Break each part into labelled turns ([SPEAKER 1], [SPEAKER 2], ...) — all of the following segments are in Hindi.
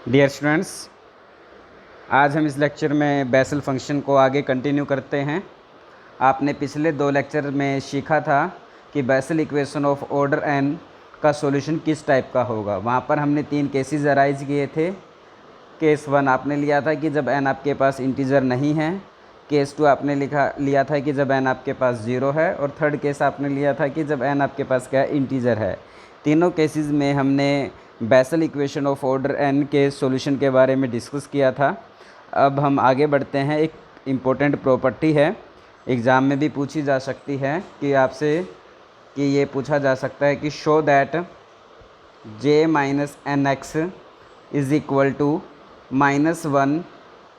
[SPEAKER 1] डियर स्टूडेंट्स, आज हम इस लेक्चर में बेसल फंक्शन को आगे कंटिन्यू करते हैं। आपने पिछले 2 लेक्चर में सीखा था कि Bessel equation of order n का सॉल्यूशन किस टाइप का होगा। वहाँ पर हमने 3 केसेस अराइज किए थे। केस 1 आपने लिया था कि जब n आपके पास इंटीजर नहीं है। केस 2 आपने लिया था कि जब n आपके पास 0 है। और थर्ड केस आपने लिया था कि जब n आपके पास क्या है, इंटीजर है। तीनों केसेस में हमने Bessel equation of order n के सॉल्यूशन के बारे में डिस्कस किया था। अब हम आगे बढ़ते हैं। एक इम्पोर्टेंट प्रॉपर्टी है, एग्ज़ाम में भी पूछी जा सकती है कि आपसे कि ये पूछा जा सकता है कि show that j minus N X is equal to -1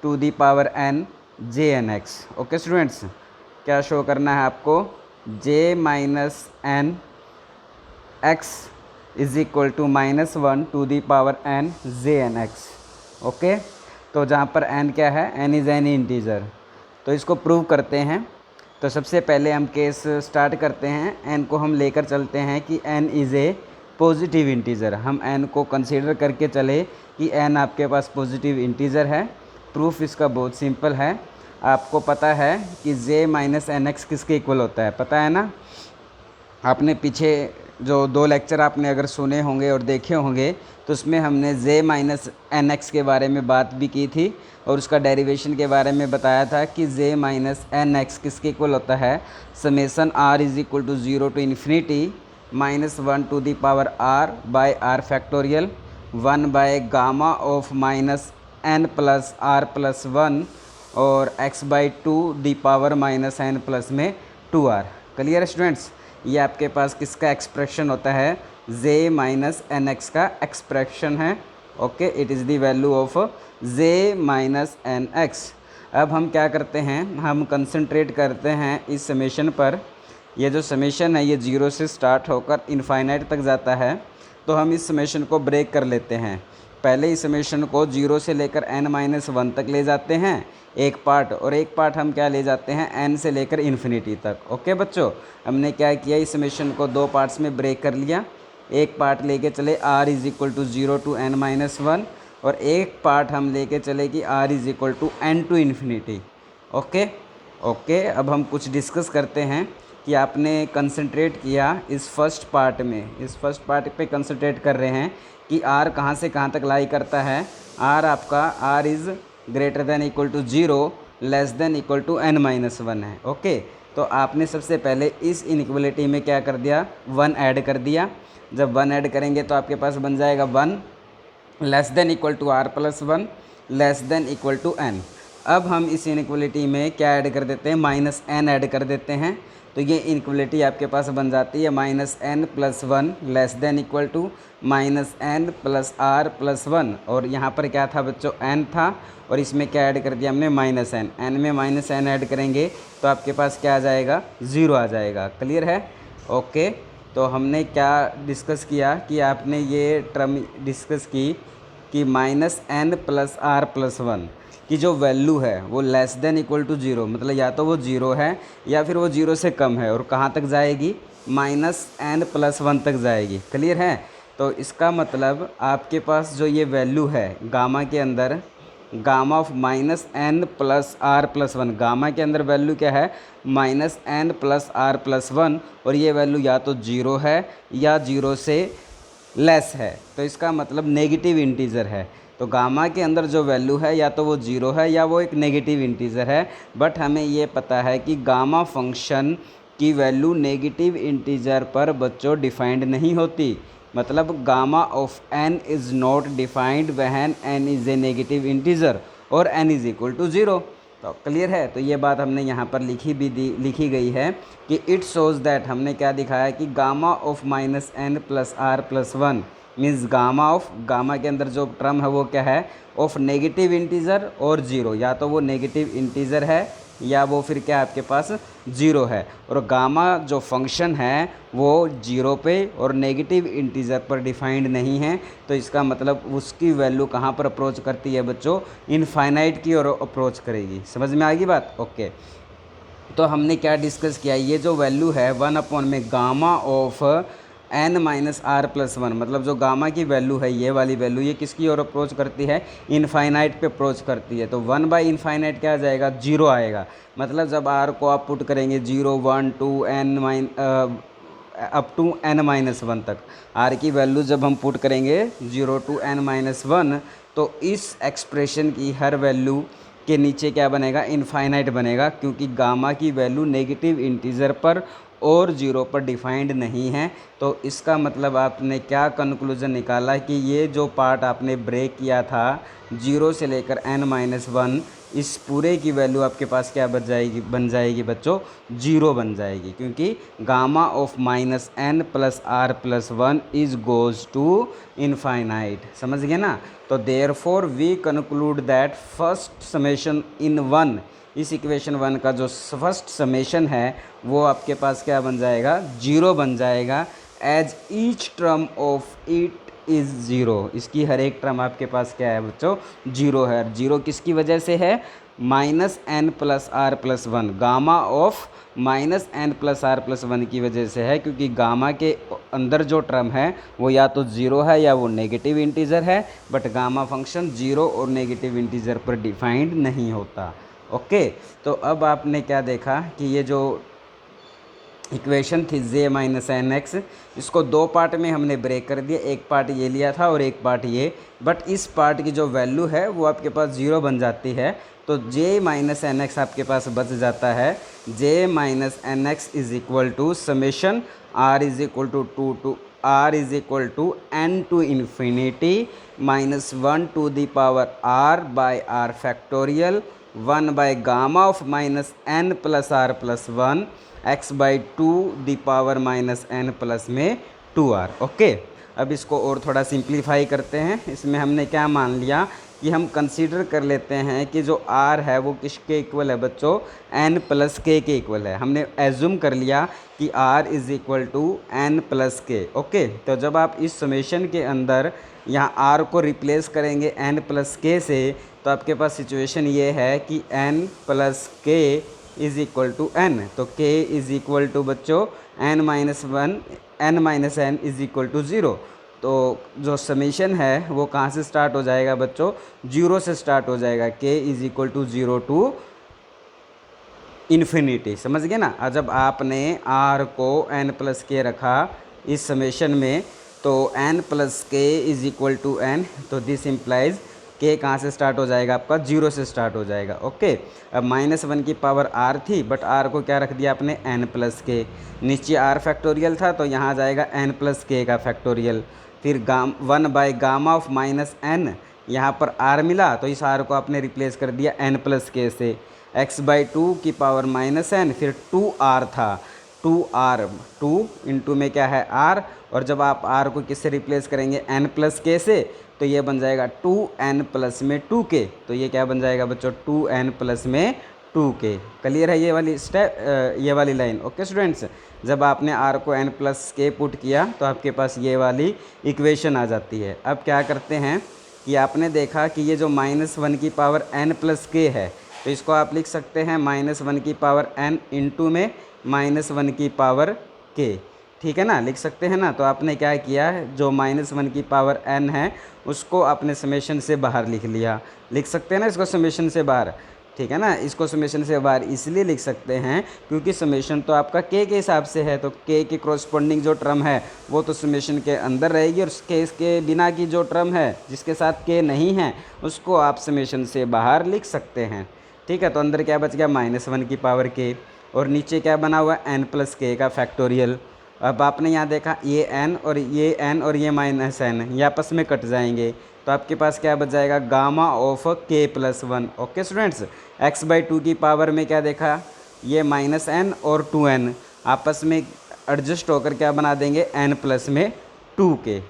[SPEAKER 1] to the power n J N X. Okay students, क्या शो करना है आपको? j minus N X is equal to -1 to the power n J N X. Okay, तो जहाँ पर n क्या है, n इज़ एन इंटीजर, तो इसको प्रूव करते हैं। तो सबसे पहले हम केस स्टार्ट करते हैं। n को हम लेकर चलते हैं कि n is a positive integer. हम n को कंसीडर करके चले कि n आपके पास पॉजिटिव इंटीजर है। प्रूफ इसका बहुत सिंपल है। आपको पता है कि j माइनस एन एक्स किसके इक्वल होता है, पता है ना? आपने पीछे जो 2 लेक्चर आपने अगर सुने होंगे और देखे होंगे तो उसमें हमने j माइनस एन एक्स के बारे में बात भी की थी और उसका डेरिवेशन के बारे में बताया था कि j माइनस एन एक्स किसके इक्वल होता है, summation r is equal to 0 to infinity -1 to the power r by r factorial 1 by gamma of minus n plus r plus 1 और x by 2 the power minus n plus में 2r। Clear students? ये आपके पास किसका एक्सप्रेशन होता है? j माइनस एन एक्स का एक्सप्रेशन है। Okay, it is the value of j minus N X. अब हम क्या करते हैं, हम कंसंट्रेट करते हैं इस समेशन पर। ये जो समेशन है ये 0 से स्टार्ट होकर इनफाइनाइट तक जाता है, तो हम इस समेशन को ब्रेक कर लेते हैं। पहले इस समेशन को 0 से लेकर n-1 तक ले जाते हैं एक पार्ट, और एक पार्ट हम क्या ले जाते हैं n से लेकर इन्फिनिटी तक। ओके बच्चों, हमने क्या किया, इस समेशन को 2 पार्ट्स में ब्रेक कर लिया। एक पार्ट लेके चले r is equal to 0 to n-1 और एक पार्ट हम लेके चले कि r is equal to n to infinity. Okay, अब हम कुछ डिस्कस करते हैं कि आपने कंसंट्रेट किया इस फर्स्ट पार्ट में। इस फर्स्ट पार्ट पे कंसंट्रेट कर रहे हैं कि r कहाँ से कहाँ तक लाई करता है। r आपका r is greater than equal to 0 less than equal to n-1 है। ओके, तो आपने सबसे पहले इस इनइक्वलिटी में क्या कर दिया, 1 ऐड कर दिया। जब 1 ऐड करेंगे तो आपके पास बन जाएगा 1 less than equal to r plus 1 less than equal to n। अब हम इस इनइक्वलिटी में क्या ऐड कर देते हैं, माइनस n ऐड कर देते हैं। तो ये इनइक्वलिटी आपके पास बन जाती है -n plus 1 less than equal to -n plus r plus 1। और यहाँ पर क्या था बच्चों, n था, और इसमें क्या ऐड कर दिया हमने, -n। n में -n ऐड करेंगे तो आपके पास क्या आ जाएगा, 0 आ जाएगा। क्लियर है? ओके, तो हमने क्या डिस्कस किया कि आपने ये टर्म डिस्कस की कि -n प्लस r प्लस 1 की जो वैल्यू है वो लेस देन इक्वल टू 0, मतलब या तो वो 0 है या फिर वो 0 से कम है, और कहाँ तक जाएगी, -n प्लस 1 तक जाएगी। क्लियर है? तो इसका मतलब आपके पास जो ये वैल्यू है गामा के अंदर, gamma of -n plus r plus 1, gamma के अंदर वैल्यू क्या है, -n प्लस r प्लस 1, और ये वैल्यू या तो 0 है या 0 से लेस है, तो इसका मतलब नेगेटिव इंटीजर है। तो गामा के अंदर जो वैल्यू है या तो वो 0 है या वो एक नेगेटिव इंटीजर है। बट हमें ये पता है कि गामा फंक्शन की वैल्यू नेगेटिव इंटीजर पर बच्चों डिफाइंड नहीं होती। मतलब gamma of n is not defined when n is a negative integer और n इज़ इक्वल टू 0। तो क्लियर है? तो ये बात हमने यहाँ पर लिखी गई है कि इट शोज़ दैट, हमने क्या दिखाया कि gamma of -n plus r plus 1 means gamma of, gamma के अंदर जो टर्म है वो क्या है, ऑफ नेगेटिव इंटीजर और 0, या तो वो नेगेटिव इंटीजर है या वो फिर क्या आपके पास 0 है। और गामा जो फंक्शन है वो 0 पे और नेगेटिव इंटीजर पर डिफाइंड नहीं है। तो इसका मतलब उसकी वैल्यू कहाँ पर अप्रोच करती है बच्चों, इनफाइनाइट की ओर अप्रोच करेगी। समझ में आएगी बात? ओके, तो हमने क्या डिस्कस किया, ये जो वैल्यू है 1 अपॉन में gamma of N minus R plus one, मतलब जो गामा की वैल्यू है ये वाली वैल्यू, ये किसकी ओर अप्रोच करती है, इनफाइनाइट पे अप्रोच करती है। तो 1/इनफाइनाइट क्या आ जाएगा, 0 आएगा। मतलब जब आर को आप पुट करेंगे 0 1 2 एन अप टू n-1 तक, आर की वैल्यू जब हम पुट करेंगे 0 टू n-1, तो इस एक्सप्रेशन की हर वैल्यू के नीचे क्या बनेगा, इनफाइनाइट बनेगा, क्योंकि गामा की वैल्यू नेगेटिव इंटीजर पर और 0 पर डिफाइंड नहीं है। तो इसका मतलब आपने क्या कंक्लूजन निकाला कि ये जो पार्ट आपने ब्रेक किया था 0 से लेकर n-1, इस पूरे की वैल्यू आपके पास क्या बन जाएगी बच्चों, 0 बन जाएगी, क्योंकि gamma of -n+r+1 is goes to infinite. समझ गए ना। तो therefore we conclude that first summation in one, इस इक्वेशन 1 का जो फर्स्ट समेशन है वो आपके पास क्या बन जाएगा, 0 बन जाएगा, as each term of it is 0। इसकी हर एक टर्म आपके पास क्या है बच्चों, 0 है। 0 किसकी वजह से है, -n+r+1, गामा ऑफ -n+r+1 की वजह से है, क्योंकि गामा के अंदर जो टर्म है वो या तो 0 है या वो नेगेटिव इंटीजर है, बट गामा फंक्शन 0 और नेगेटिव इंटीजर पर डिफाइंड नहीं होता। ओके, तो अब आपने क्या देखा कि ये जो इक्वेशन थी j-nx, इसको दो पार्ट में हमने ब्रेक कर दिया, एक पार्ट ये लिया था और एक पार्ट ये, बट इस पार्ट की जो वैल्यू है वो आपके पास 0 बन जाती है। तो j-nx आपके पास बच जाता है, j-nx is equal to summation r is equal to n to infinity -1 to the power r by r factorial 1 by gamma of -n+r+1 x/2 the power -n plus में 2r। ओके, अब इसको और थोड़ा सिंप्लीफाई करते हैं। इसमें हमने क्या मान लिया कि हम कंसीडर कर लेते हैं कि जो r है वो किसके इक्वल है बच्चों, n+k के इक्वल है। हमने एज्यूम कर लिया कि r is equal to n+k। Okay, तो जब आप इस समेशन के अंदर यहाँ r को रिप्लेस करेंगे n+k से, तो आपके पास सिचुएशन ये है कि n+k is equal to n। तो k इज़ इक्वल टू बच्चों n-1 n is equal to 0। तो जो समेशन है वो कहाँ से स्टार्ट हो जाएगा बच्चों, 0 से स्टार्ट हो जाएगा, k is equal to 0 to infinity. समझ गए ना। जब आपने r को n+k रखा इस समेशन में, तो n+k is equal to n, तो दिस इम्प्लाइज k कहाँ से स्टार्ट हो जाएगा आपका, 0 से स्टार्ट हो जाएगा। ओके, अब -1 की पावर r थी, बट r को क्या रख दिया आपने, n+k। नीचे r फैक्टोरियल था तो यहाँ आ जाएगा n+k का फैक्टोरियल, फिर 1 बाय गामा ऑफ -n, यहाँ पर r मिला तो इस r को आपने रिप्लेस कर दिया n+k से, x/2 की पावर -n, फिर 2r था, 2r, 2 इंटू में क्या है r, और जब आप r को किससे रिप्लेस करेंगे, n+k से, तो ये बन जाएगा 2n प्लस में 2k। तो ये क्या बन जाएगा बच्चों, 2n प्लस में 2k। क्लियर है ये वाली स्टेप, ये वाली लाइन। ओके स्टूडेंट्स, जब आपने r को n+k पुट किया तो आपके पास ये वाली इक्वेशन आ जाती है। अब क्या करते हैं कि आपने देखा कि ये जो -1 की पावर n+k है, तो इसको आप लिख सकते हैं -1 की पावर n इंटू में -1 की पावर k। ठीक है ना, लिख सकते हैं ना। तो आपने क्या किया है, जो -1 की पावर n है उसको आपने समेशन से बाहर लिख लिया। लिख सकते हैं ना इसको समेशन से बाहर, ठीक है ना। इसको समेशन से बाहर इसलिए लिख सकते हैं क्योंकि समेशन तो आपका k के हिसाब से है, तो k के कॉरस्पॉन्डिंग जो टर्म है वो तो समेशन के अंदर रहेगी, और इसके बिना की जो टर्म है जिसके साथ k नहीं है उसको आप समेशन से बाहर लिख सकते हैं। ठीक है, तो अंदर क्या बच गया, -1 की पावर k, और नीचे क्या बना हुआ है, n+k का फैक्टोरियल। अब आपने यहाँ देखा ये n और ये n और ये -n, ये आपस में कट जाएंगे, तो आपके पास क्या बच जाएगा, gamma of k+1। Okay students, x/2 की पावर में क्या देखा, ये -n और 2n आपस में एडजस्ट होकर क्या बना देंगे, n प्लस में 2k।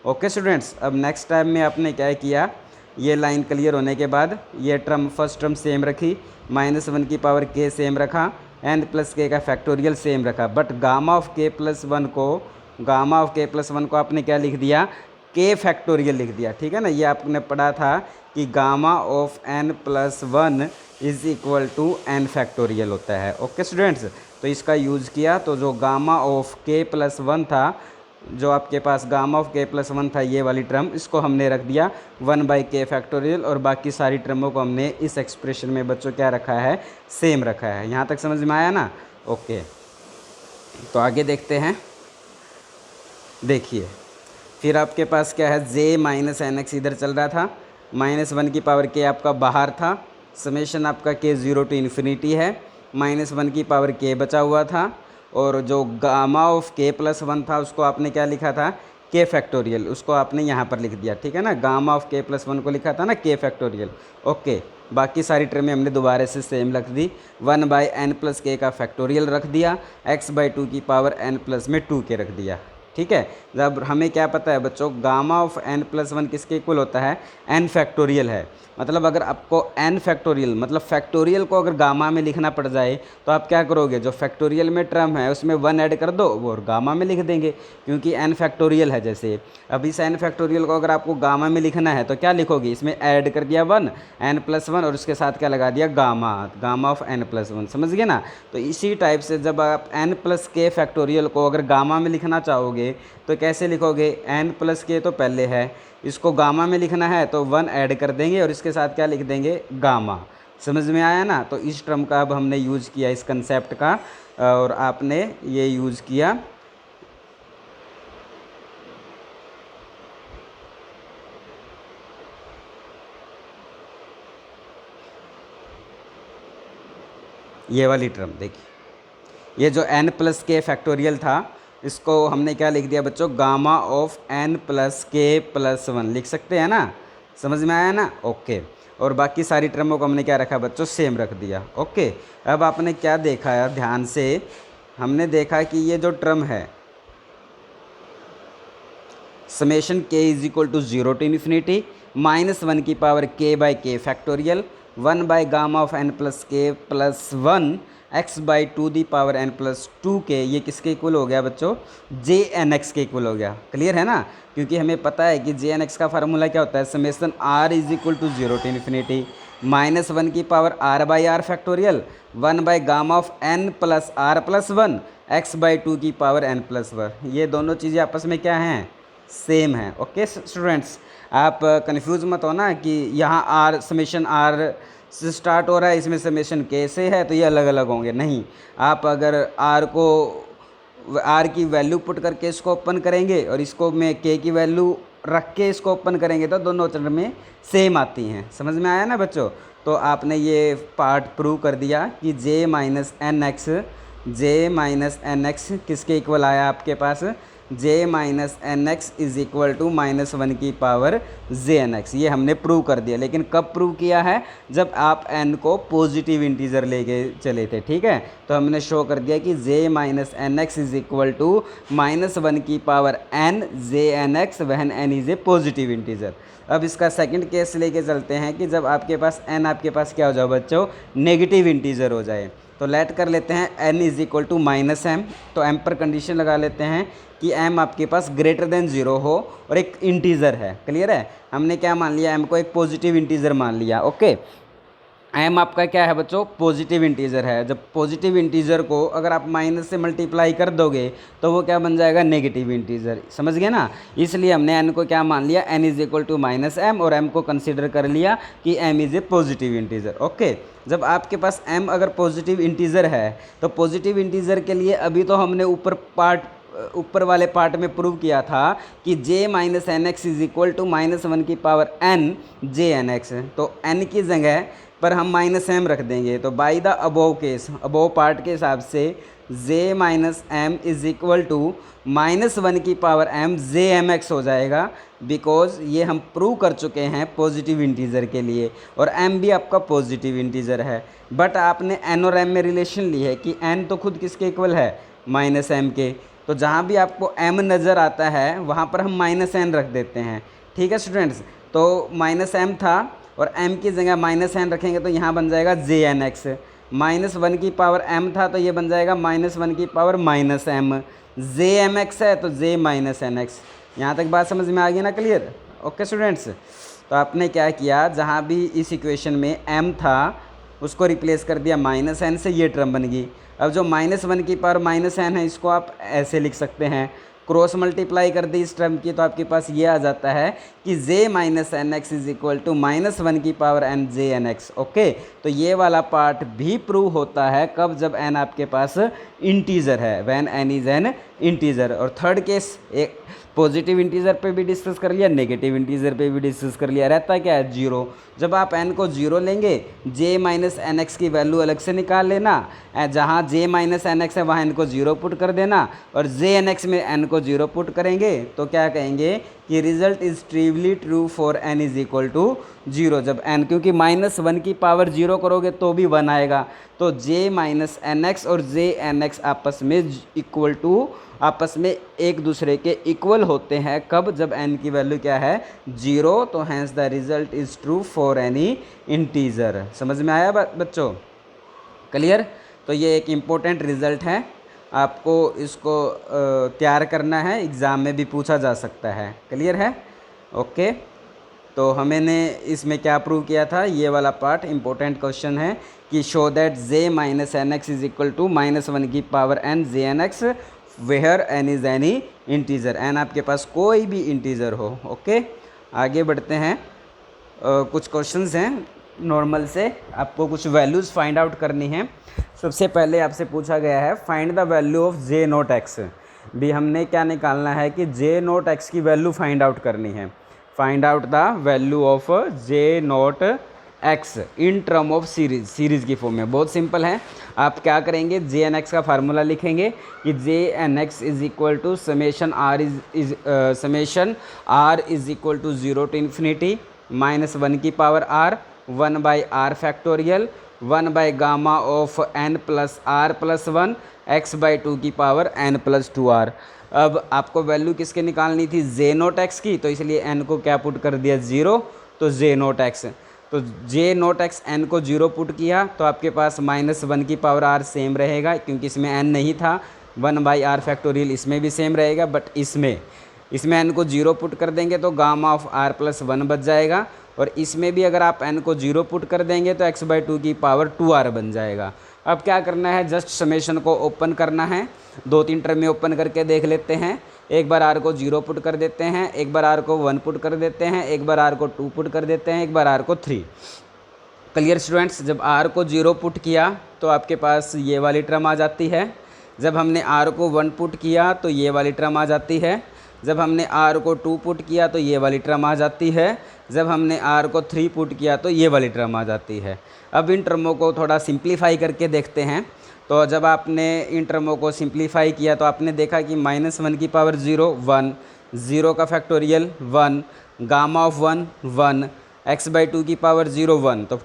[SPEAKER 1] ओके स्टूडेंट्स, अब नेक्स्ट टाइम में आपने क्या किया, ये लाइन क्लियर होने के बाद ये टर्म फर्स्ट टर्म सेम रखी, -1 की पावर k सेम रखा, n+k का फैक्टोरियल सेम रखा, बट गामा ऑफ k+1 को आपने क्या लिख दिया, k फैक्टोरियल लिख दिया। ठीक है ना, ये आपने पढ़ा था कि gamma of n+1 is equal to n factorial होता है। ओके स्टूडेंट्स, तो इसका यूज़ किया, तो जो गामा ऑफ k+1 था जो आपके पास गामा ऑफ के प्लस 1 था ये वाली टर्म, इसको हमने रख दिया 1/k फैक्टोरियल, और बाकी सारी टर्मों को हमने इस एक्सप्रेशन में बच्चों क्या रखा है, सेम रखा है। यहाँ तक समझ में आया ना? ओके, तो आगे देखते हैं। देखिए फिर आपके पास क्या है, j माइनस एन एक्स इधर चल रहा था, -1 की पावर k आपका बाहर था, समेशन आपका k 0 टू इन्फिनिटी है, -1 की पावर k बचा हुआ था, और जो गामा ऑफ k प्लस 1 था उसको आपने क्या लिखा था, k फैक्टोरियल, उसको आपने यहाँ पर लिख दिया, ठीक है ना। गामा ऑफ k प्लस 1 को लिखा था ना k फैक्टोरियल। ओके, बाकी सारी टर्में हमने दोबारा से सेम रख दी, 1/n प्लस k का फैक्टोरियल रख दिया, x/2 की पावर n प्लस में 2k रख दिया, ठीक है। जब हमें क्या पता है बच्चों, गामा ऑफ n प्लस 1 किसके इक्वल होता है, n फैक्टोरियल है। मतलब अगर आपको n फैक्टोरियल, मतलब फैक्टोरियल को अगर गामा में लिखना पड़ जाए तो आप क्या करोगे, जो फैक्टोरियल में टर्म है उसमें 1 ऐड कर दो, वो गामा में लिख देंगे, क्योंकि n फैक्टोरियल है। जैसे अब इस n फैक्टोरियल को अगर आपको गामा में लिखना है तो क्या लिखोगे, इसमें ऐड कर दिया 1 n प्लस 1 और उसके साथ क्या लगा दिया, गामा ऑफ n प्लस 1, समझ गए ना। तो इसी टाइप से जब आप n प्लस k फैक्टोरियल को अगर गामा में लिखना चाहोगे तो कैसे लिखोगे, n प्लस k तो पहले है, इसको गामा में लिखना है तो 1 ऐड कर देंगे और इसके साथ क्या लिख देंगे, गामा। समझ में आया ना। तो इस टर्म का अब हमने यूज़ किया, इस कंसेप्ट का, और आपने ये यूज़ किया। ये वाली टर्म देखिए, ये जो n प्लस के फैक्टोरियल था इसको हमने क्या लिख दिया बच्चों, gamma of n plus k plus 1 लिख सकते हैं ना। समझ में आया ना? ओके, और बाकी सारी टर्मों को हमने क्या रखा बच्चों, सेम रख दिया। ओके, अब आपने क्या देखा है ध्यान से, हमने देखा कि ये जो टर्म है summation k is equal to 0 to infinity -1 की power k/k factorial 1 gamma of n plus k plus 1 x/2 the power n plus 2k, ये किसके इक्वल हो गया बच्चों, jnx के इक्वल हो गया। क्लियर है ना? क्योंकि हमें पता है कि jnx का फार्मूला क्या होता है, summation r is equal to 0 to infinity -1 की power r/r factorial 1 gamma of n plus r plus 1 x/2 की पावर n प्लस 1। ये दोनों चीज़ें आपस में क्या हैं, सेम है। ओके स्टूडेंट्स, आप कंफ्यूज मत हो ना कि यहाँ आर समेशन आर से स्टार्ट हो रहा है, इसमें समेशन के से है तो ये अलग अलग होंगे, नहीं। आप अगर आर को, आर की वैल्यू पुट करके इसको ओपन करेंगे और इसको में के की वैल्यू रख के इसको ओपन करेंगे तो दोनों टर्म में सेम आती हैं। समझ में आया ना बच्चों? तो आपने ये पार्ट प्रूव कर दिया कि j माइनस एन एक्स किसके इक्वल आया आपके पास, j minus N x is equal to -1 की पावर jnx। ये हमने प्रूव कर दिया, लेकिन कब प्रूव किया है, जब आप n को पॉजिटिव इंटीजर लेके चले थे, ठीक है। तो हमने शो कर दिया कि j minus N x is equal to -1 की power n jnx when n is a positive integer. अब इसका सेकंड केस लेके चलते हैं कि जब आपके पास n आपके पास क्या हो जाए बच्चों, नेगेटिव इंटीजर हो जाए। तो लेट कर लेते हैं n is equal to -m, तो m पर कंडीशन लगा लेते हैं कि m आपके पास ग्रेटर देन 0 हो और एक इंटीजर है। क्लियर है? हमने क्या मान लिया, m को एक पॉजिटिव इंटीजर मान लिया। ओके, m आपका क्या है बच्चों, पॉजिटिव इंटीजर है। जब पॉजिटिव इंटीजर को अगर आप माइनस से मल्टीप्लाई कर दोगे तो वो क्या बन जाएगा, नेगेटिव इंटीजर। समझ गए ना? इसलिए हमने n को क्या मान लिया, n is equal to -m, और m को कंसिडर कर लिया कि m is a positive integer. Okay, जब आपके पास m अगर पॉजिटिव इंटीजर है तो पॉजिटिव इंटीजर के लिए अभी तो हमने ऊपर वाले पार्ट में प्रूव किया था कि j minus N x is equal to -1 की पावर n jnx। तो n की जगह पर हम -m रख देंगे। तो by the above case, above part के हिसाब से j minus m is equal to -1 की पावर m jmx हो जाएगा, बिकॉज ये हम प्रूव कर चुके हैं पॉजिटिव इंटीजर के लिए, और m भी आपका पॉजिटिव इंटीजर है। बट आपने n और m में रिलेशन ली है कि n तो खुद किसके इक्वल है, -m के। तो जहाँ भी आपको m नज़र आता है वहाँ पर हम -n रख देते हैं। ठीक है स्टूडेंट्स? तो -m था और m की जगह -n रखेंगे तो यहाँ बन जाएगा jnx। -1 की पावर m था तो ये बन जाएगा -1 की पावर -m। jmx है तो j माइनस एन एक्स। यहाँ तक बात समझ में आ गई ना? क्लियर? ओके स्टूडेंट्स, तो आपने क्या किया, जहाँ भी इस इक्वेशन में m था उसको रिप्लेस कर दिया -n से, ये टर्म बन गई। अब जो -1 की पावर -n है इसको आप ऐसे लिख सकते हैं, क्रॉस मल्टीप्लाई कर दी इस टर्म की तो आपके पास ये आ जाता है कि j minus N x is equal to minus one की power n j n x। Okay, तो ये वाला पार्ट भी प्रूव होता है कब, जब n आपके पास इंटीजर है, when n is an integer. और थर्ड केस एक पॉजिटिव इंटीजर पे भी डिस्कस कर लिया, नेगेटिव इंटीजर पे भी डिस्कस कर लिया। रहता क्या है, जीरो। जब आप n को जीरो लेंगे, j माइनस एन एक्स की वैल्यू अलग से निकाल लेना, जहाँ j माइनस एन एक्स है वहाँ n को जीरो पुट कर देना, और j n x में n को जीरो पुट करेंगे तो क्या कहेंगे कि result is trivially true for n is equal to zero. जब n, क्योंकि माइनस वन की पावर जीरो करोगे तो भी वन आएगा, तो j माइनस एन एक्स और j n x आपस में इक्वल टू, आपस में एक दूसरे के इक्वल होते हैं कब, जब n की वैल्यू क्या है, जीरो। तो hence the result is true for any integer. समझ में आया बच्चों, क्लियर। तो ये एक इम्पोर्टेंट रिज़ल्ट है, आपको इसको तैयार करना है, एग्ज़ाम में भी पूछा जा सकता है। क्लियर है, ओके। तो हमने इसमें क्या प्रूव किया था, ये वाला पार्ट इम्पोर्टेंट क्वेश्चन है कि show that j minus N x is equal to minus one की power n j n x where n is any integer, n आपके पास कोई भी इंटीजर हो। ओके, आगे बढ़ते हैं। कुछ क्वेश्चंस हैं नॉर्मल से, आपको कुछ वैल्यूज़ फाइंड आउट करनी है। सबसे पहले आपसे पूछा गया है find the value of j naught x। भी हमने क्या निकालना है कि j नोट x की वैल्यू फाइंड आउट करनी है। Find out the value of j naught x in term of series, series की फॉर्म में। बहुत सिंपल है, आप क्या करेंगे, जे एन एक्स का फार्मूला लिखेंगे कि J N x is equal to summation R is equal to zero to infinity minus one की power r, one by r factorial, one by gamma of n plus are plus one, x by two की power n plus two r. अब आपको वैल्यू किसके निकालनी थी, जे नोट एक्स की, तो इसलिए n को क्या पुट कर दिया, जीरो, तो जे नोट एक्स। तो j नोट एक्स n को जीरो पुट किया तो आपके पास माइनस वन की पावर r सेम रहेगा, क्योंकि इसमें n नहीं था, वन बाई आर फैक्टोरियल इसमें भी सेम रहेगा, बट इसमें n को जीरो पुट कर देंगे तो gamma of r plus one बच जाएगा, और इसमें भी अगर आप n को जीरो पुट कर देंगे तो x बाई टू की पावर 2r बन जाएगा। अब क्या करना है, जस्ट समेशन को ओपन करना है, दो तीन टर्म में ओपन करके देख लेते हैं। एक बार r को जीरो पुट कर देते हैं, एक बार r को वन पुट कर देते हैं, एक बार r को टू पुट कर देते हैं, एक बार r को थ्री। क्लियर स्टूडेंट्स, जब r को जीरो पुट किया तो आपके पास ये वाली टर्म आ जाती है, जब हमने r को वन पुट किया तो ये वाली टर्म आ जाती है, जब हमने r को टू पुट किया तो ये वाली टर्म आ जाती है, जब हमने r को थ्री पुट किया तो ये वाली टर्म आ जाती है। अब इन टर्मों को थोड़ा सिंप्लीफाई करके देखते हैं। तो जब आपने इन टर्मों को सिंप्लीफाई किया तो आपने देखा कि माइनस वन की पावर जीरो, वन, ज़ीरो का factorial one, gamma of one one, x by two की पावर जीरो वन, तो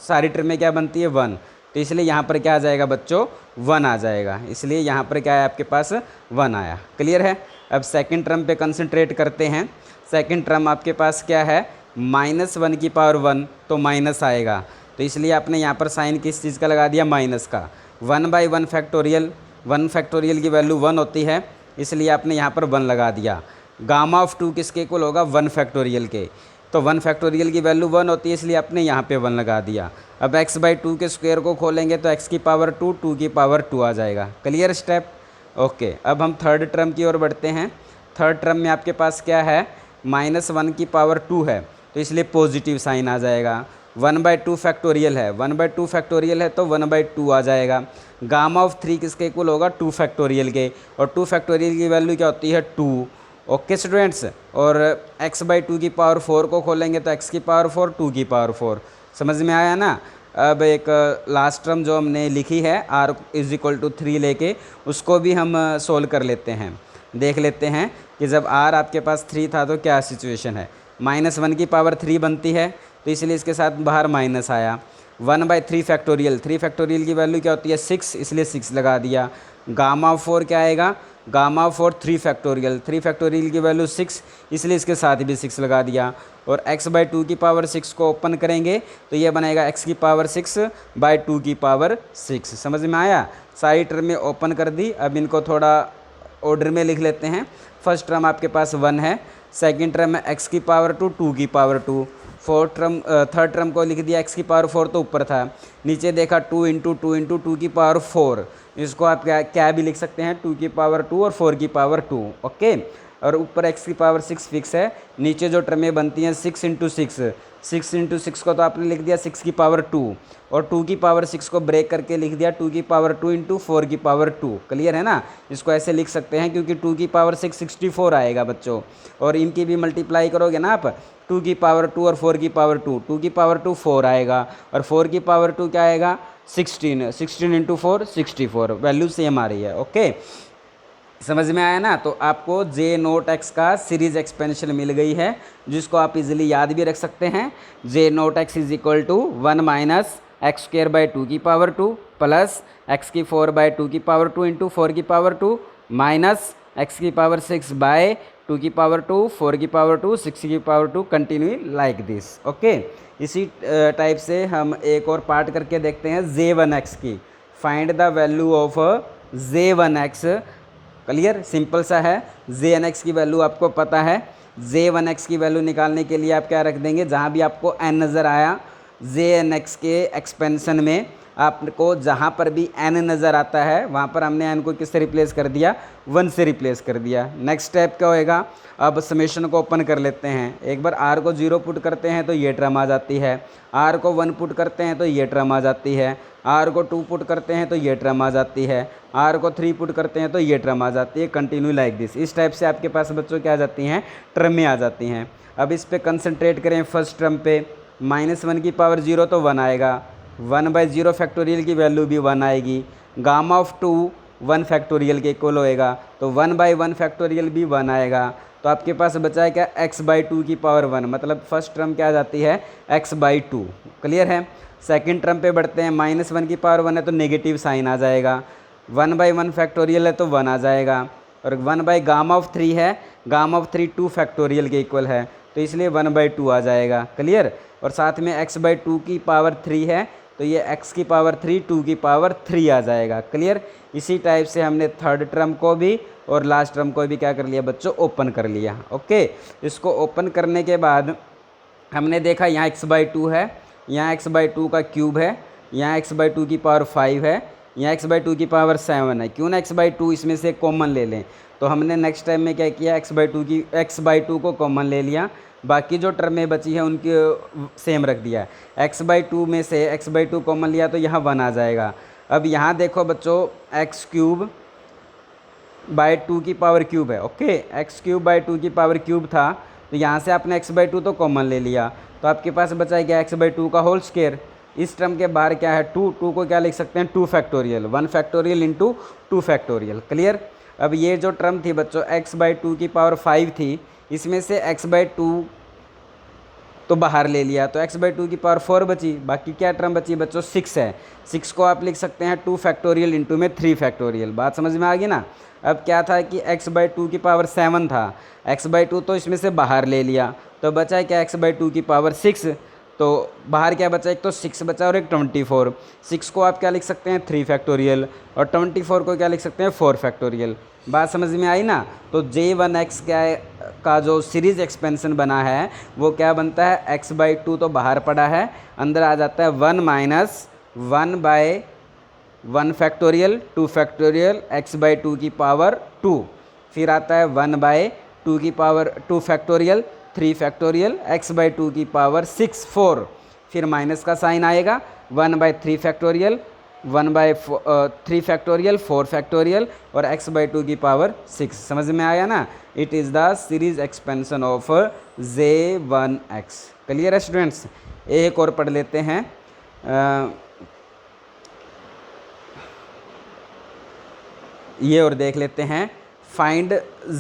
[SPEAKER 1] सारी टर्में क्या बनती है, वन। तो इसलिए यहाँ पर क्या आ जाएगा बच्चों, वन आ जाएगा, इसलिए यहाँ पर क्या है आपके पास, वन आया। क्लियर है। अब सेकंड टर्म पे कंसंट्रेट करते हैं। सेकंड टर्म आपके पास क्या है, माइनस वन की पावर वन, तो माइनस आएगा, तो इसलिए आपने यहाँ पर साइन किस चीज़ का लगा दिया, माइनस का। One by one factorial, one factorial की वैल्यू वन होती है, इसलिए आपने यहाँ पर वन लगा दिया। गामा ऑफ टू किसके इक्वल होगा, वन फैक्टोरियल के, तो वन फैक्टोरियल की वैल्यू वन होती है, इसलिए आपने यहाँ पे वन लगा दिया। अब एक्स बाई टू के स्क्वायर को खोलेंगे तो एक्स की पावर टू, टू की पावर टू आ जाएगा। Clear step, okay. अब हम थर्ड टर्म की ओर बढ़ते हैं। थर्ड टर्म में आपके पास क्या है, माइनस वन की पावर टू है, तो इसलिए पॉजिटिव साइन आ जाएगा। वन बाई टू फैक्टोरियल है, वन बाई टू फैक्टोरियल है तो वन बाई टू आ जाएगा। गामा ऑफ थ्री किसके इक्वल होगा, टू फैक्टोरियल के, और टू फैक्टोरियल की वैल्यू क्या होती है, टू। ओके स्टूडेंट्स, और एक्स बाई टू की पावर फोर को खोलेंगे तो एक्स की पावर फोर, टू की पावर फोर। समझ में आया ना। अब एक लास्ट टर्म जो हमने लिखी है R is equal to three लेके, उसको भी हम सोल्व कर लेते हैं। देख लेते हैं कि जब आर आपके पास थ्री था तो क्या सिचुएशन है। माइनस वन की पावर थ्री बनती है, तो इसलिए इसके साथ बाहर माइनस आया। One by three factorial, three factorial की वैल्यू क्या होती है, सिक्स, इसलिए सिक्स लगा दिया। गामा फोर क्या आएगा, gamma four three factorial, three factorial की वैल्यू सिक्स, इसलिए इसके साथ भी सिक्स लगा दिया। और x बाई टू की पावर सिक्स को ओपन करेंगे तो ये बनेगा x की पावर सिक्स बाई टू की पावर सिक्स। समझ में आया। सारी टर्म में ओपन कर दी। अब इनको थोड़ा ऑर्डर में लिख लेते हैं। फर्स्ट टर्म आपके पास वन है, सेकंड टर्म है x की पावर टू, टू की power two. Fourth term third term को लिख दिया x की पावर फोर, तो ऊपर था, नीचे देखा टू इंटू टू की पावर फोर, इसको आप क्या क्या भी लिख सकते हैं, 2 की पावर 2 और 4 की पावर 2, ओके। और ऊपर x की पावर 6 फिक्स है, नीचे जो टर्में बनती हैं 6 इंटू 6, 6 इंटू 6 को तो आपने लिख दिया 6 की पावर 2, और 2 की पावर 6 को ब्रेक करके लिख दिया 2 की पावर 2 इंटू 4 की पावर 2। क्लियर है ना? इसको ऐसे लिख सकते हैं क्योंकि 2 की पावर 6 64 आएगा बच्चों, और इनकी भी मल्टीप्लाई करोगे ना आप, 2 की पावर 2 और 4 की पावर 2, 2 की पावर 2 4 आएगा, और 4 की पावर 2 क्या आएगा 16, 16 इंटू 4 64, वैल्यू सेम आ रही है, ओके। समझ में आया ना? तो आपको जे नोट एक्स का सीरीज एक्सपेंशन मिल गई है, जिसको आप इजीली याद भी रख सकते हैं। J nought x is equal to 1 minus x square by 2 की पावर 2 प्लस एक्स की 4 बाई 2 की पावर 2 इंटू 4 की पावर 2 माइनस एक्स की पावर 6 बाय 2 की पावर 2 4 की पावर 2 6 की power 2 continue like this, okay. इसी टाइप से हम एक और पार्ट करके देखते हैं जे वन एक्स की। Find the value of J one x. Clear, simple सा है। जे एन एक्स की वैल्यू आपको पता है। जे वन एक्स की वैल्यू निकालने के लिए आप क्या रख देंगे, जहाँ भी आपको एन नज़र आया जे एन एक्स के एक्सपेंशन में, आपको जहाँ पर भी एन नज़र आता है वहाँ पर हमने एन को किससे रिप्लेस कर दिया, 1 से रिप्लेस कर दिया। नेक्स्ट स्टेप क्या होएगा, अब समेशन को ओपन कर लेते हैं। एक बार आर को 0 पुट करते हैं तो ये टर्म आ जाती है, आर को 1 पुट करते हैं तो ये टर्म आ जाती है, आर को 2 पुट करते हैं तो ये टर्म आ जाती है, आर को 3 पुट करते हैं तो ये टर्म आ जाती है। Continue like this. इस टाइप से आपके पास बच्चों क्या आ जाती हैं, टर्में आ जाती हैं। अब इस पर कंसनट्रेट करें फर्स्ट टर्म पे। -1 की पावर 0 तो 1 आएगा, 1/0 फैक्टोरियल की वैल्यू भी 1 आएगी, गामा ऑफ 2 1 फैक्टोरियल के इक्वल होएगा तो 1/1 फैक्टोरियल भी 1 आएगा। तो आपके पास बचा है क्या, x/2 की पावर 1, मतलब फर्स्ट टर्म क्या आ जाती है, x/2। क्लियर है? सेकंड टर्म पे बढ़ते हैं। -1 की पावर 1 है तो नेगेटिव साइन आ जाएगा, 1/1 फैक्टोरियल है तो 1 आ जाएगा, और 1 गामा ऑफ 3 है, गामा ऑफ 3 2 फैक्टोरियल के इक्वल है तो इसलिए 1/2 आ जाएगा। क्लियर? और साथ में x/2 की पावर 3 है तो ये x की पावर 3 2 की पावर 3 आ जाएगा। क्लियर? इसी टाइप से हमने थर्ड टर्म को भी और लास्ट टर्म को भी क्या कर लिया बच्चों, ओपन कर लिया, ओके। इसको ओपन करने के बाद हमने देखा यहाँ x/2 है, यहाँ x/2 का क्यूब है, यहाँ x/2 की पावर 5 है, यहाँ x/2 की पावर 7 है। क्यों ना x/2 इसमें से कॉमन ले लें, तो हमने नेक्स्ट टाइम में क्या किया, x/2 को कॉमन ले लिया, बाकी जो टर्में बची है उनकी सेम रख दिया। x/2 में से x/2 कॉमन लिया तो यहाँ 1 आ जाएगा। अब यहाँ देखो बच्चों x³ बाई 2 की पावर क्यूब है, ओके। x³ बाई 2 की पावर क्यूब था तो यहाँ से आपने x/2 तो कॉमन ले लिया, तो आपके पास बचा है क्या, x/2 का होल स्क्वायर। इस टर्म के बाहर क्या है 2, 2 को क्या लिख सकते हैं 2 factorial, 1 factorial into 2 factorial. Clear? अब ये जो टर्म थी बच्चों x/2 की पावर 5 थी, इसमें से x/2 तो बाहर ले लिया तो x/2 की पावर 4 बची, बाकी क्या टर्म बची बच्चों 6 है। 6 को आप लिख सकते हैं 2 फैक्टोरियल इंटू में 3 फैक्टोरियल। बात समझ में आ गई ना? अब क्या था कि x/2 की पावर 7 था, x/2 तो इसमें से बाहर ले लिया तो बचा है क्या, x/2 की पावर 6, तो बाहर क्या बचा, एक तो 6 बचा और एक 24। 6 को आप क्या लिख सकते हैं 3 फैक्टोरियल और 24 को क्या लिख सकते हैं 4 फैक्टोरियल। बात समझ में आई ना? तो J1x क्या का जो सीरीज एक्सपेंशन बना है वो क्या बनता है, x/2 तो बाहर पड़ा है, अंदर आ जाता है 1 माइनस 1/1 फैक्टोरियल 2 फैक्टोरियल x/2 की पावर 2, फिर आता है 1/2 की पावर 2 फैक्टोरियल 3 फैक्टोरियल x/2 की पावर 6 4, फिर माइनस का साइन आएगा 1/3 फैक्टोरियल 1/3 फैक्टोरियल 4 फैक्टोरियल और x/2 की पावर 6। समझ में आया ना? It is the series expansion of J1x। Clear है स्टूडेंट्स? एक और पढ़ लेते हैं। ये और देख लेते हैं। Find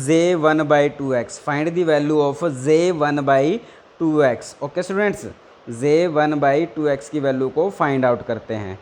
[SPEAKER 1] J1/2x, find the value of J1/2x। Okay students, J1/2x की वैल्यू को फाइंड आउट करते हैं,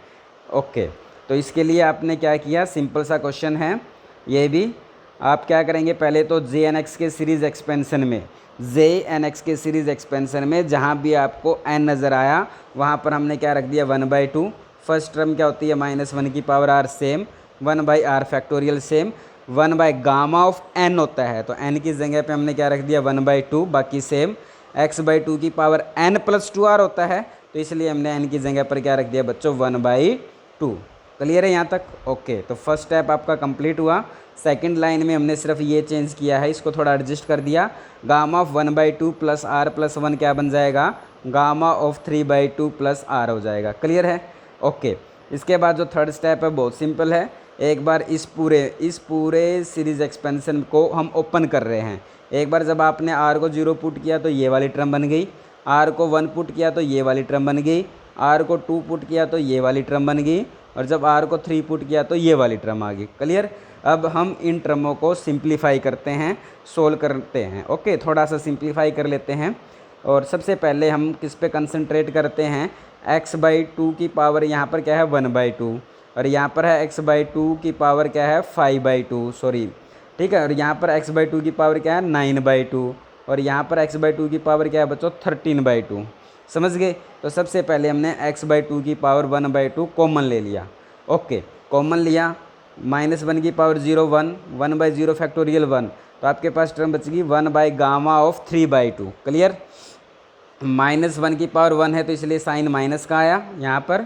[SPEAKER 1] ओके। तो इसके लिए आपने क्या किया, सिंपल सा क्वेश्चन है ये भी। आप क्या करेंगे, पहले तो Jnx के सीरीज़ एक्सपेंशन में, Jnx के सीरीज़ एक्सपेंशन में जहाँ भी आपको n नज़र आया वहाँ पर हमने क्या रख दिया 1/2। फर्स्ट टर्म क्या होती है -1 की power r same, 1/r factorial same, 1/गामा ऑफ n होता है तो n की जगह पे हमने क्या रख दिया 1/2, बाकी सेम। x/2 की पावर n + 2r होता है तो इसलिए हमने n की जगह पर क्या रख दिया बच्चों 1/2। क्लियर है यहाँ तक? ओके, तो फर्स्ट स्टेप आपका कंप्लीट हुआ। सेकंड लाइन में हमने सिर्फ ये चेंज किया है, इसको थोड़ा एडजस्ट कर दिया। Gamma of 1/2 plus are plus 1 क्या बन जाएगा? गामा ऑफ 3/2 प्लस आर हो जाएगा। क्लियर है? ओके, इसके बाद जो थर्ड स्टेप है बहुत सिंपल है। एक बार इस पूरे सीरीज एक्सपेंशन को हम ओपन कर रहे हैं। एक बार जब आपने आर को 0 पुट किया तो ये वाली टर्म बन गई, आर को 1 पुट किया तो ये वाली टर्म बन गई, आर को 2 पुट किया तो ये वाली टर्म बन गई, और जब आर को 3 पुट किया तो ये वाली टर्म आ गई। क्लियर? अब हम इन टर्मों को सिंप्लीफाई करते हैं, सोल्व करते हैं। ओके, थोड़ा सा सिंप्लीफाई कर लेते हैं। और सबसे पहले हम किस पे कंसंट्रेट करते हैं? x/2 की पावर यहाँ पर क्या है? 1/2, और यहाँ पर है x/2 की पावर क्या है? 5/2, सॉरी, ठीक है। और यहाँ पर x/2 की पावर क्या है? 9/2, और यहाँ पर x/2 की पावर क्या है बच्चों? 13/2। समझ गए? तो सबसे पहले हमने x/2 की पावर 1/2 कॉमन ले लिया। ओके, कॉमन लिया, -1 की पावर 0 1, 1/0 फैक्टोरियल 1, तो आपके पास टर्म बच गई 1/गामा ऑफ 3/2। क्लियर? -1 की पावर 1 है तो इसलिए साइन माइनस का आया यहाँ पर।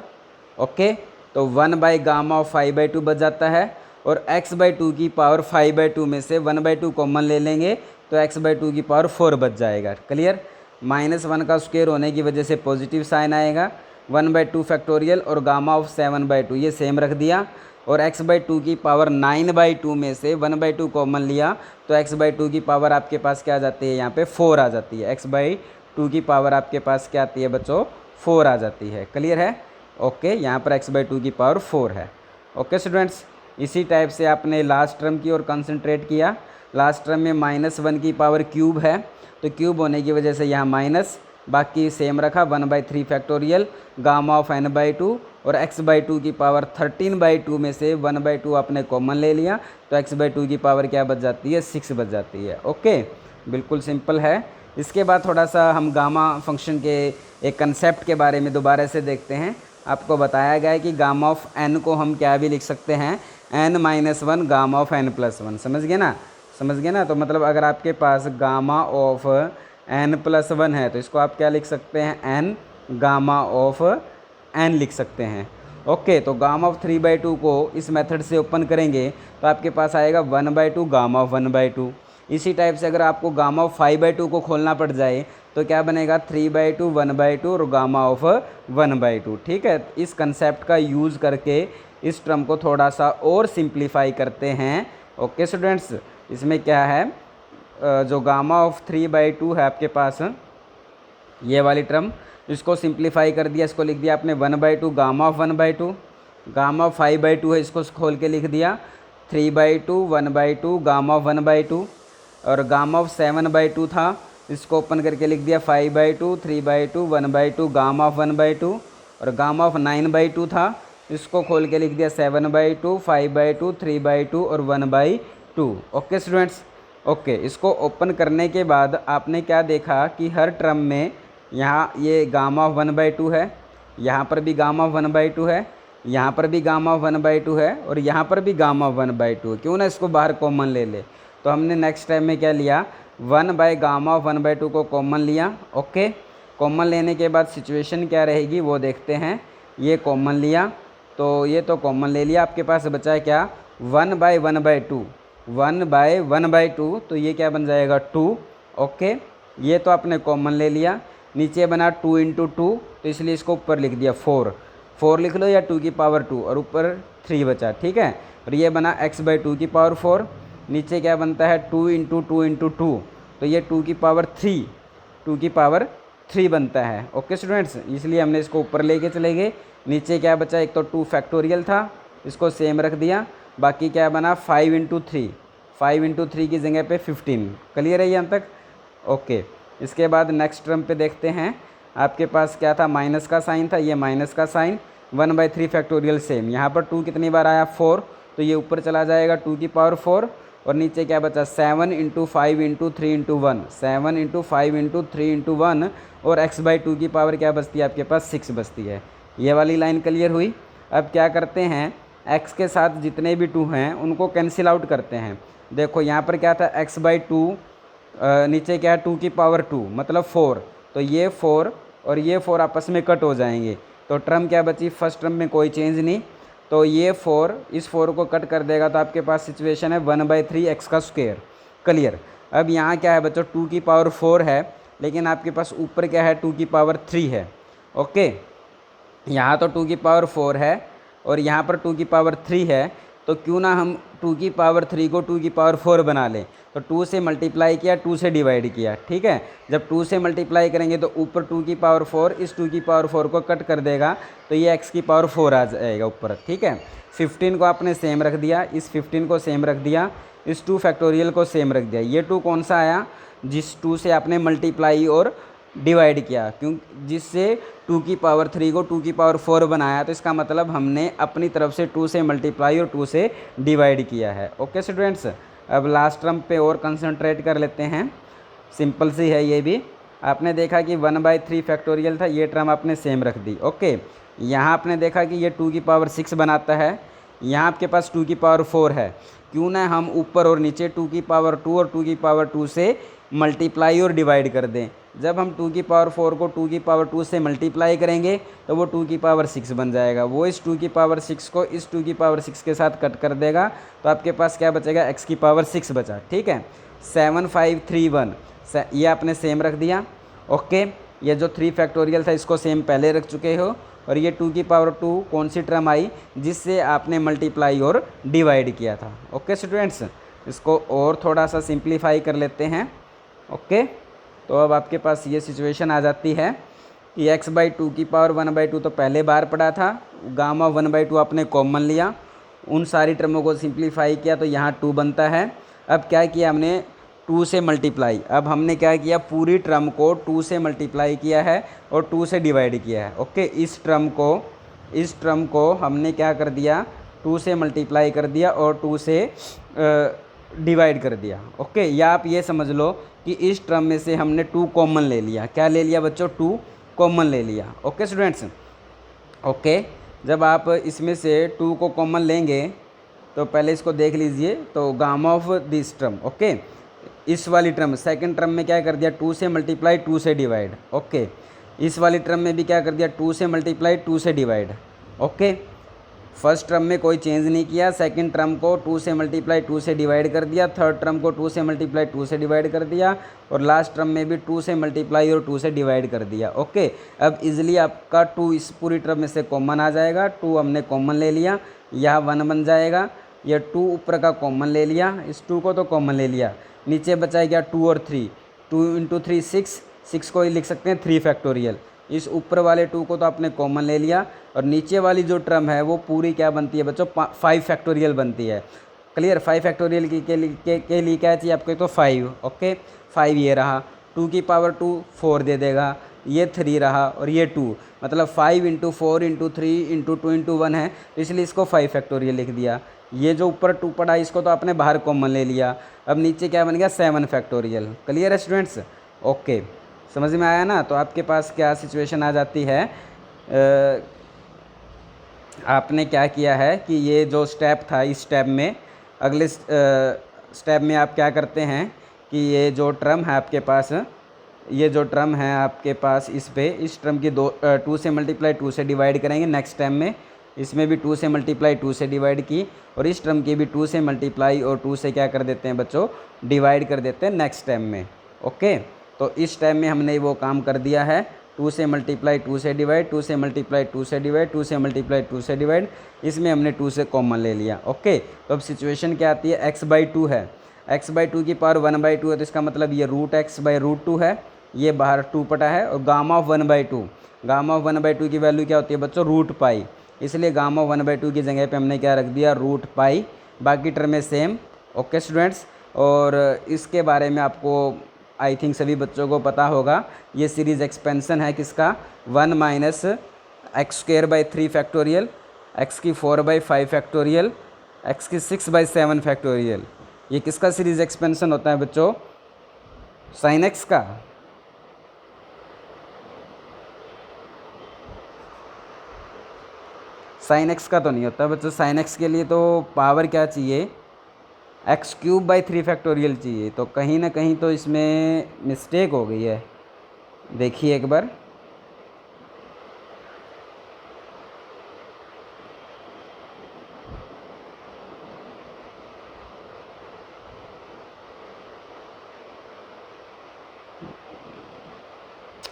[SPEAKER 1] ओके, तो 1/गामा ऑफ 5/2 बच जाता है, और x/2 की पावर 5/2 में से 1/2 कॉमन ले लेंगे तो x/2 की पावर 4 बच जाएगा। क्लियर? -1 का स्क्वायर होने की वजह से पॉजिटिव साइन आएगा, 1/2 फैक्टोरियल और गामा ऑफ 7/2 ये सेम रख दिया, और x/2 की पावर 9/2 में से 1/2 कॉमन लिया तो x/2 की पावर आपके पास क्या आ जाती है? यहाँ पे 4 आ जाती है। x/2 की पावर आपके पास क्या आती है बच्चों? 4 आ जाती है। क्लियर है? ओके, यहाँ पर x/2 की पावर 4 है। ओके स्टूडेंट्स, इसी टाइप से आपने लास्ट टर्म की ओर कंसंट्रेट किया। लास्ट टर्म में -1 की पावर क्यूब है, तो क्यूब होने की वजह से यहाँ माइनस, बाकी सेम रखा 1/3 फैक्टोरियल गामा ऑफ n/2, और x/2 की पावर 13/2 में से 1/2 आपने कॉमन ले लिया तो x/2 की पावर क्या बच जाती है? 6 बच जाती है। ओके, बिल्कुल सिंपल है। इसके बाद थोड़ा सा हम गामा फंक्शन के एक कंसेप्ट के बारे में दोबारा से देखते हैं। आपको बताया गया है कि गामा ऑफ n को हम क्या भी लिख सकते हैं? n-1 gamma of n+1। समझ गए ना? समझ गए ना? तो मतलब अगर आपके पास गामा ऑफ n+1 है तो इसको आप क्या लिख सकते हैं? n गामा ऑफ n लिख सकते हैं। ओके, तो गामा ऑफ 3/2 को इस मेथड से ओपन करेंगे तो आपके पास आएगा 1/2 गामा ऑफ 1/2। इसी टाइप से अगर आपको गामा ऑफ 5/2 को खोलना पड़ जाए तो क्या बनेगा? 3/2 1/2 और गामा ऑफ 1/2। ठीक है, इस कंसेप्ट का यूज़ करके इस टर्म को थोड़ा सा और सिंप्लीफाई करते हैं। ओके स्टूडेंट्स, इसमें क्या है, जो गामा ऑफ 3/2 है आपके पास, ये वाली टर्म, इसको सिंप्लीफाई कर दिया, इसको लिख दिया आपने 1/2 गामा ऑफ 1/2। गामा ऑफ 5/2 है, इसको खोल के लिख दिया 3/2 1/2 गामा ऑफ 1/2, और गामा ऑफ 7/2 था, इसको ओपन करके लिख दिया 5/2 3/2 1/2 गामा ऑफ 1/2, और गामा ऑफ 9/2 था, इसको खोल के लिख दिया 7/2 5/2 3/2 और 1/2। ओके स्टूडेंट्स, ओके, इसको ओपन करने के बाद आपने क्या देखा कि हर टर्म में यहाँ ये गामा ऑफ 1/2 है, यहाँ पर भी गामा ऑफ 1/2 है, यहाँ पर भी गामा ऑफ 1/2 है, और यहाँ पर भी गामा ऑफ 1/2 है। क्यों ना इसको बाहर कॉमन ले ले। तो हमने नेक्स्ट टाइम में क्या लिया? 1/गामा ऑफ 1/2 को कॉमन लिया। ओके, कॉमन लेने के बाद सिचुएशन क्या रहेगी वो देखते हैं। ये कॉमन लिया तो ये तो कॉमन ले लिया, आपके पास बचा है क्या? 1/1/2, 1/1/2, तो ये क्या बन जाएगा? 2। ओके, ये तो आपने कॉमन ले लिया। नीचे बना 2 × 2, तो इसलिए इसको ऊपर लिख दिया 4 लिख लो, या 2 की पावर 2, और ऊपर 3 बचा। ठीक है, और ये बना x/2 की पावर 4। नीचे क्या बनता है? 2 × 2 × 2, तो ये 2 की पावर 3 बनता है। ओके स्टूडेंट्स, इसलिए हमने इसको ऊपर लेके चले गए। नीचे क्या बचा? एक तो 2 फैक्टोरियल था, इसको सेम रख दिया, बाकी क्या बना? 5 × 3, 5 × 3 की जगह पे 15। क्लियर है यहाँ तक? ओके, इसके बाद नेक्स्ट टर्म पे देखते हैं। आपके पास क्या था? माइनस का साइन था, ये माइनस का साइन, 1/3 फैक्टोरियल सेम। यहाँ पर 2 कितनी बार आया? 4, तो ये ऊपर चला जाएगा 2 की पावर 4, और नीचे क्या बचा? 7 × 5 × 3 × 1, 7 × 5 × 3 × 1, और x/2 की पावर क्या बचती है आपके पास? 6 बचती है। ये वाली लाइन क्लियर हुई। अब क्या करते हैं? x के साथ जितने भी 2 हैं उनको कैंसिल आउट करते हैं। देखो यहाँ पर क्या था? x/2, नीचे क्या है? 2 की पावर 2 मतलब 4, तो ये 4 और ये 4 आपस में कट हो जाएंगे, तो टर्म क्या बची? फर्स्ट टर्म में कोई चेंज नहीं, तो ये 4 इस 4 को कट कर देगा तो आपके पास सिचुएशन है 1/3 एक्स का स्क्वायर। क्लियर। अब यहाँ क्या है बच्चों, 2 की पावर 4 है, लेकिन आपके पास ऊपर क्या है 2 की पावर 3 है। ओके, यहाँ तो 2 की पावर 4 है और यहाँ पर 2 की पावर 3 है, तो क्यों ना हम 2 की पावर 3 को 2 की पावर 4 बना लें। तो 2 से मल्टीप्लाई किया, 2 से डिवाइड किया, ठीक है। जब 2 से मल्टीप्लाई करेंगे तो ऊपर 2 की पावर 4 इस 2 की पावर 4 को कट कर देगा, तो ये x की पावर 4 आ जाएगा ऊपर, ठीक है। 15 को आपने सेम रख दिया, इस 15 को सेम रख दिया, इस 2 फैक्टोरियल को सेम रख दिया। ये 2 कौन सा आया, जिस 2 से आपने मल्टीप्लाई और डिवाइड किया, क्यों, जिससे 2 की पावर 3 को 2 की पावर 4 बनाया, तो इसका मतलब हमने अपनी तरफ से 2 से मल्टीप्लाई और 2 से डिवाइड किया है। ओके स्टूडेंट्स, अब लास्ट टर्म पे और कंसंट्रेट कर लेते हैं। सिंपल सी है ये भी। आपने देखा कि 1/3 फैक्टोरियल था, ये टर्म आपने सेम रख दी। ओके, यहाँ आपने देखा कि ये 2 की पावर 6 बनाता है, यहाँ आपके पास 2 की पावर 4 है, क्यों ना हम ऊपर और नीचे 2 की पावर 2 और 2 की पावर 2 से मल्टीप्लाई और डिवाइड कर दें। जब हम 2 की पावर 4 को 2 की पावर 2 से मल्टीप्लाई करेंगे तो वो 2 की पावर 6 बन जाएगा, वो इस 2 की पावर 6 को इस 2 की पावर 6 के साथ कट कर देगा, तो आपके पास क्या बचेगा, x की पावर 6 बचा, ठीक है। 7531 ये आपने सेम रख दिया। ओके, ये जो 3 फैक्टोरियल था इसको सेम पहले रख चुके हो, और ये 2 की पावर 2 कौन सी टर्म आई, जिससे आपने मल्टीप्लाई और डिवाइड किया था। ओके स्टूडेंट्स, इसको और थोड़ा सा सिंप्लीफाई कर लेते हैं। ओके, तो अब आपके पास ये सिचुएशन आ जाती है कि x/2 की पावर 1/2 तो पहले बार पढ़ा था, गामा 1/2 आपने कॉमन लिया, उन सारी टर्मों को सिंप्लीफाई किया तो यहाँ 2 बनता है। अब क्या किया हमने, 2 से मल्टीप्लाई, अब हमने क्या किया, पूरी टर्म को 2 से मल्टीप्लाई किया है और 2 से डिवाइड किया है। ओके, इस टर्म को हमने क्या कर दिया, 2 से मल्टीप्लाई कर दिया और 2 से डिवाइड कर दिया। ओके, या आप ये समझ लो कि इस टर्म में से हमने 2 कॉमन ले लिया। क्या ले लिया बच्चों, 2 कॉमन ले लिया। ओके स्टूडेंट्स, ओके, जब आप इसमें से 2 को कॉमन लेंगे तो पहले इसको देख लीजिए, तो gamma of this term, okay, इस वाली टर्म सेकंड टर्म में क्या कर दिया, 2 से मल्टीप्लाई 2 से डिवाइड। ओके, इस वाली टर्म में भी क्या कर दिया, 2 से मल्टीप्लाई 2 से डिवाइड। ओके, फर्स्ट टर्म में कोई चेंज नहीं किया, सेकंड टर्म को 2 से मल्टीप्लाई 2 से डिवाइड कर दिया, थर्ड टर्म को 2 से मल्टीप्लाई 2 से डिवाइड कर दिया, और लास्ट टर्म में भी 2 से मल्टीप्लाई और 2 से डिवाइड कर दिया। ओके, अब इजीली आपका 2 इस पूरी टर्म में से कॉमन आ जाएगा, 2 हमने कॉमन ले लिया, यह 1 बन जाएगा, यह 2 ऊपर का कॉमन ले लिया, इस 2 को तो कॉमन ले लिया, नीचे बचा गया 2 और 3, 2 × 3 6 को ही लिख सकते हैं 3 फैक्टोरियल। इस ऊपर वाले 2 को तो आपने कॉमन ले लिया, और नीचे वाली जो टर्म है वो पूरी क्या बनती है बच्चों, 5 फैक्टोरियल बनती है। क्लियर, 5 फैक्टोरियल के लिए क्या चाहिए आपको, तो 5। ओके, 5 ये रहा, 2 की पावर 2 4 दे देगा, ये 3 रहा और ये 2, मतलब 5 × 4 × 3 × 2 × 1 है, इसलिए इसको 5 फैक्टोरियल लिख दिया। ये जो ऊपर 2 पड़ा इसको तो आपने बाहर कॉमन ले लिया, अब नीचे क्या बन गया, 7 फैक्टोरियल। क्लियर है स्टूडेंट्स, ओके, समझ में आया ना। तो आपके पास क्या सिचुएशन आ जाती है, आपने क्या किया है कि ये जो स्टेप था, इस स्टेप में अगले स्टेप में आप क्या करते हैं कि ये जो टर्म है आपके पास, ये जो टर्म है आपके पास, इस टर्म की 2 से मल्टीप्लाई 2 से डिवाइड करेंगे नेक्स्ट टाइम में, इसमें भी 2 से मल्टीप्लाई 2 से डिवाइड की, और इस टर्म की भी 2 से मल्टीप्लाई और 2 से क्या कर देते हैं बच्चों, डिवाइड कर देते हैं नेक्स्ट टाइम में। ओके, तो इस टाइम में हमने वो काम कर दिया है, 2 से मल्टीप्लाई 2 से डिवाइड, 2 से मल्टीप्लाई 2 से डिवाइड, 2 से मल्टीप्लाई 2 से डिवाइड, इसमें हमने 2 से कॉमन ले लिया। ओके, तो अब सिचुएशन क्या आती है, x/2 है, x/2 की पावर 1/2 है, तो इसका मतलब ये √x/√2 है, ये बाहर 2 पटा है, और गामा ऑफ 1/2, गामा ऑफ 1/2 की वैल्यू क्या होती है बच्चों, √π, इसलिए गामा ऑफ 1/2 की जगह पे हमने क्या रख दिया, √π, बाकी टर्में सेम। ओके स्टूडेंट्स, और इसके बारे में आपको आई थिंक सभी बच्चों को पता होगा, ये सीरीज़ एक्सपेंसन है किसका, 1 - x² 3 x की 4/5 फैक्टोरियल, x की 6/7 फैक्टोरियल, ये किसका सीरीज़ एक्सपेंसन होता है बच्चों, साइन x का। साइन x का तो नहीं होता बच्चों, साइन x के लिए तो पावर क्या चाहिए, x³ 3 चाहिए, तो कहीं ना कहीं तो इसमें मिस्टेक हो गई है, देखिए एक बार।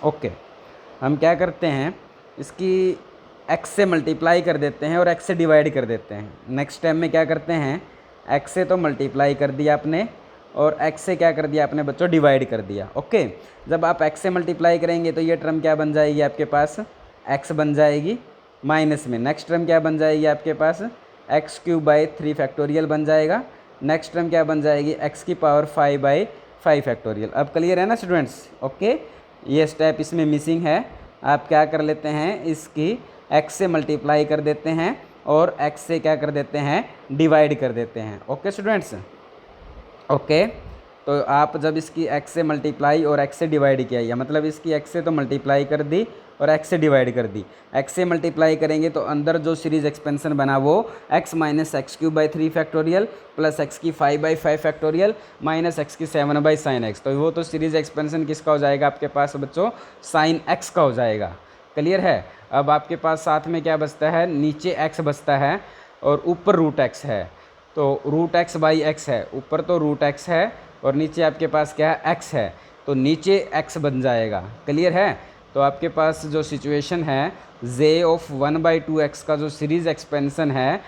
[SPEAKER 1] ओके, हम क्या करते हैं, इसकी x से मल्टीप्लाई कर देते हैं और x से डिवाइड कर देते हैं। नेक्स्ट टाइम में क्या करते हैं, x से तो मल्टीप्लाई कर दिया आपने और x से क्या कर दिया आपने बच्चों, डिवाइड कर दिया। ओके, जब आप x से मल्टीप्लाई करेंगे तो ये टर्म क्या बन जाएगी आपके पास, x बन जाएगी, माइनस में नेक्स्ट टर्म क्या बन जाएगी आपके पास, x³/3 फैक्टोरियल बन जाएगा। नेक्स्ट टर्म क्या बन जाएगी, x⁵5/5 फैक्टोरियल। अब क्लियर है ना स्टूडेंट्स? ओके, ये स्टेप इसमें मिसिंग है। आप क्या कर लेते हैं, इसकी x से मल्टीप्लाई कर देते हैं और x से क्या कर देते हैं, डिवाइड कर देते हैं। Okay students? ओके, तो आप जब इसकी x से मल्टीप्लाई और x से डिवाइड किया, या मतलब इसकी x से तो मल्टीप्लाई कर दी और x से डिवाइड कर दी, x से मल्टीप्लाई करेंगे तो अंदर जो सीरीज एक्सपेंशन बना वो x - x³/3 factorial plus x⁵/5 factorial minus x⁷sin x, तो वो तो सीरीज एक्सपेंशन किसका हो जाएगा आपके पास बच्चों, sin x का हो जाएगा। क्लियर है? अब आपके पास साथ में क्या बचता है, नीचे x बचता है और ऊपर √x है, तो √x/x है, ऊपर तो √x है और नीचे आपके पास क्या है, x है, तो नीचे x बन जाएगा। क्लियर है? तो आपके पास जो सिचुएशन है j/1/2x का जो सीरीज़ एक्सपेंशन है,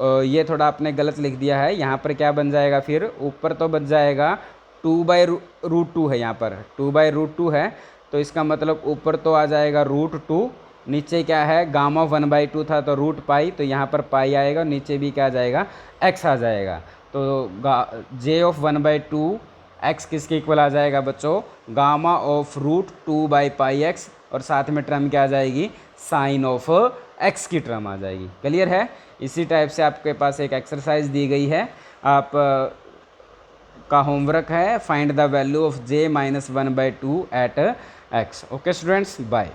[SPEAKER 1] ये थोड़ा आपने गलत लिख दिया है। यहाँ पर क्या बन जाएगा, फिर ऊपर तो बन जाएगा 2/√2 है, यहाँ पर 2/√2 है, तो इसका मतलब ऊपर तो आ जाएगा √2, नीचे क्या है, Γ1/2 था तो √π, तो यहाँ पर पाई आएगा, नीचे भी क्या आ जाएगा, x आ जाएगा। तो j/1/2 x किसके इक्वल आ जाएगा बच्चों, Γ√2/πx, और साथ में टर्म क्या आ जाएगी, sin x की टर्म आ जाएगी। क्लियर है? इसी टाइप से आपके पास एक एक्सरसाइज दी गई है, आप का होमवर्क है, find the value of j - 1/2 at x। Okay students, bye.